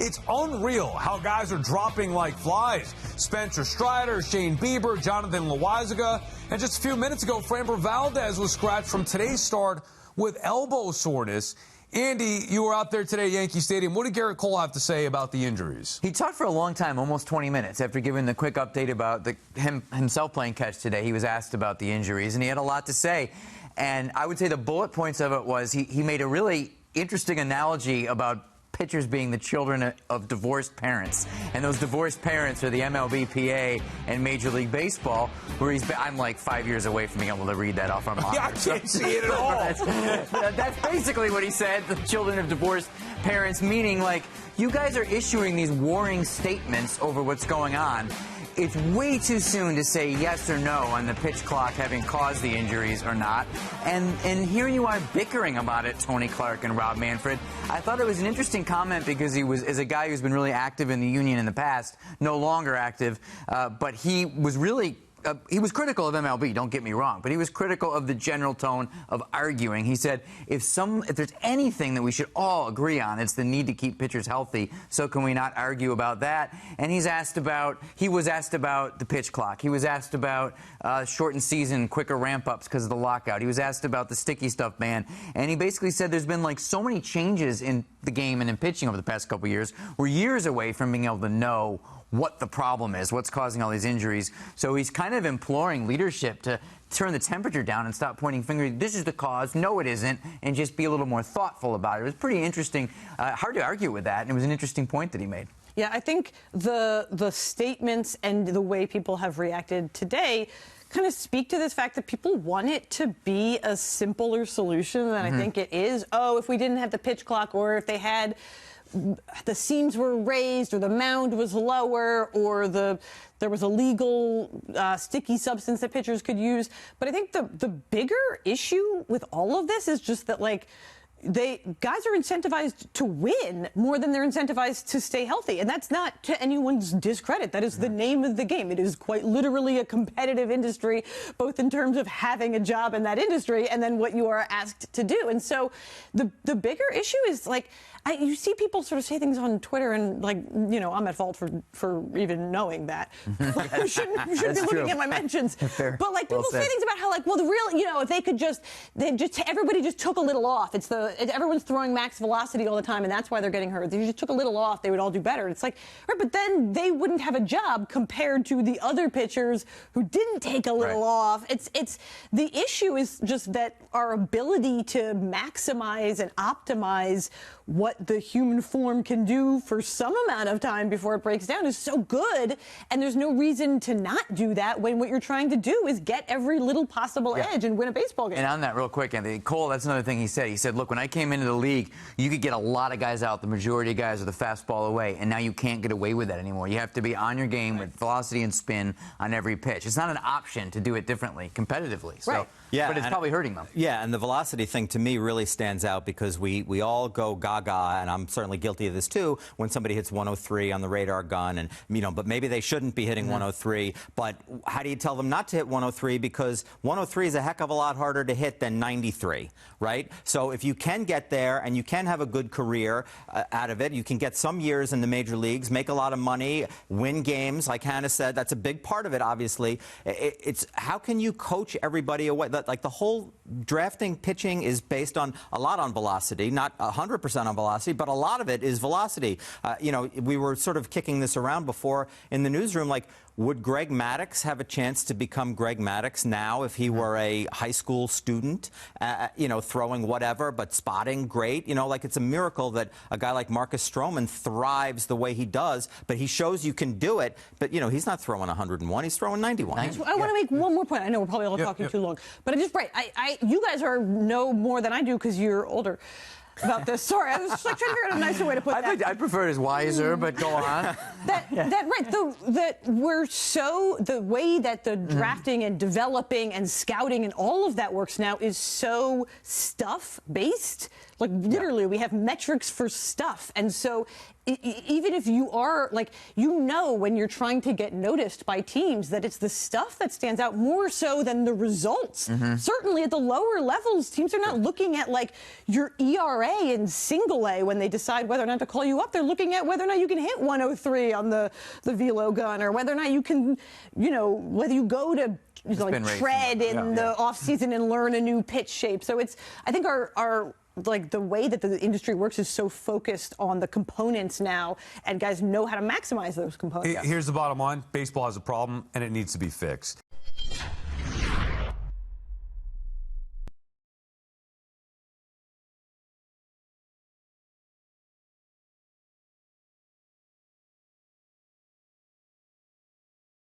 It's unreal how guys are dropping like flies. Spencer Strider, Shane Bieber, Jonathan Loaizaga, and just a few minutes ago, Framber Valdez was scratched from today's start with elbow soreness. Andy, you were out there today at Yankee Stadium. What did Garrett Cole have to say about the injuries? He talked for a long time, almost 20 minutes, after giving the quick update about himself playing catch today. He was asked about the injuries, and he had a lot to say. And I would say the bullet points of it was he made a really interesting analogy about pitchers being the children of divorced parents. And those divorced parents are the MLBPA and Major League Baseball, where I'm like 5 years away from being able to read that off our monitor. Yeah, I can't see it at all. That's basically what he said, the children of divorced parents, meaning like you guys are issuing these warring statements over what's going on. It's way too soon to say yes or no on the pitch clock having caused the injuries or not. And here you are bickering about it, Tony Clark and Rob Manfred. I thought it was an interesting comment because he was, as a guy who's been really active in the union in the past, no longer active, but he was really he was critical of MLB, don't get me wrong, but he was critical of the general tone of arguing. He said, if there's anything that we should all agree on, it's the need to keep pitchers healthy, so can we not argue about that? And he was asked about the pitch clock. He was asked about shortened season, quicker ramp-ups because of the lockout. He was asked about the sticky stuff ban. And he basically said there's been like so many changes in the game and in pitching over the past couple of years. We're years away from being able to know what the problem is, what's causing all these injuries. So he's kind of imploring leadership to turn the temperature down and stop pointing fingers. This is the cause. No, it isn't. And just be a little more thoughtful about it. It was pretty interesting. Hard to argue with that. And it was an interesting point that he made. Yeah, I think the statements and the way people have reacted today kind of speak to this fact that people want it to be a simpler solution than I think it is. Oh, if we didn't have the pitch clock, or if they had the seams were raised, or the mound was lower, or there was a legal sticky substance that pitchers could use. But I think the bigger issue with all of this is just that, like, guys are incentivized to win more than they're incentivized to stay healthy. And that's not to anyone's discredit. That is the name of the game. It is quite literally a competitive industry, both in terms of having a job in that industry and then what you are asked to do. And so the bigger issue is, like, you see people sort of say things on Twitter, and, like, you know, I'm at fault for even knowing that. You shouldn't be looking at my mentions. Fair. But, like, people say things about how, like, well, the real, you know, if they could everybody just took a little off. Everyone's throwing max velocity all the time, and that's why they're getting hurt. If they just took a little off, they would all do better. It's like, right, but then they wouldn't have a job compared to the other pitchers who didn't take a little off. It's the issue is just that our ability to maximize and optimize what the human form can do for some amount of time before it breaks down is so good, and there's no reason to not do that when what you're trying to do is get every little possible edge and win a baseball game. And on that real quick, Anthony, Cole, that's another thing he said. He said, look, when I came into the league, you could get a lot of guys out. The majority of guys are the fastball away, and now you can't get away with that anymore. You have to be on your game with velocity and spin on every pitch. It's not an option to do it differently, competitively. So, yeah, but it's probably hurting them. Yeah, and the velocity thing to me really stands out because we all go gaga, and I'm certainly guilty of this too, when somebody hits 103 on the radar gun, and, you know, but maybe they shouldn't be hitting 103. But how do you tell them not to hit 103? Because 103 is a heck of a lot harder to hit than 93, right? So if you can get there and you can have a good career out of it, you can get some years in the major leagues, make a lot of money, win games, like Hannah said. That's a big part of it, obviously. It's how can you coach everybody away? Like, the whole drafting pitching is based on a lot on velocity, not 100% on velocity, but a lot of it is velocity. You know, we were sort of kicking this around before in the newsroom, like, would Greg Maddux have a chance to become Greg Maddux now if he were a high school student, you know, throwing whatever, but spotting great? You know, like, it's a miracle that a guy like Marcus Stroman thrives the way he does, but he shows you can do it. But, you know, he's not throwing 101, he's throwing 91. I want to make one more point. I know we're probably all talking too long, but you guys know more than I do because you're older about this. Sorry, I was just, like, trying to figure out a nicer way to put that. I prefer it as Weyser, but go on. The way that the drafting and developing and scouting and all of that works now is so stuff-based Like literally, we have metrics for stuff. And so even if you are like, when you're trying to get noticed by teams that it's the stuff that stands out more so than the results. Certainly at the lower levels, teams are not looking at like your ERA in single A when they decide whether or not to call you up. They're looking at whether or not you can hit 103 on the velo gun, or whether or not you can, whether you go to like tread in the off season and learn a new pitch shape. So I think our like the way that the industry works is so focused on the components now, and guys know how to maximize those components. Here's the bottom line. Baseball has a problem, and it needs to be fixed.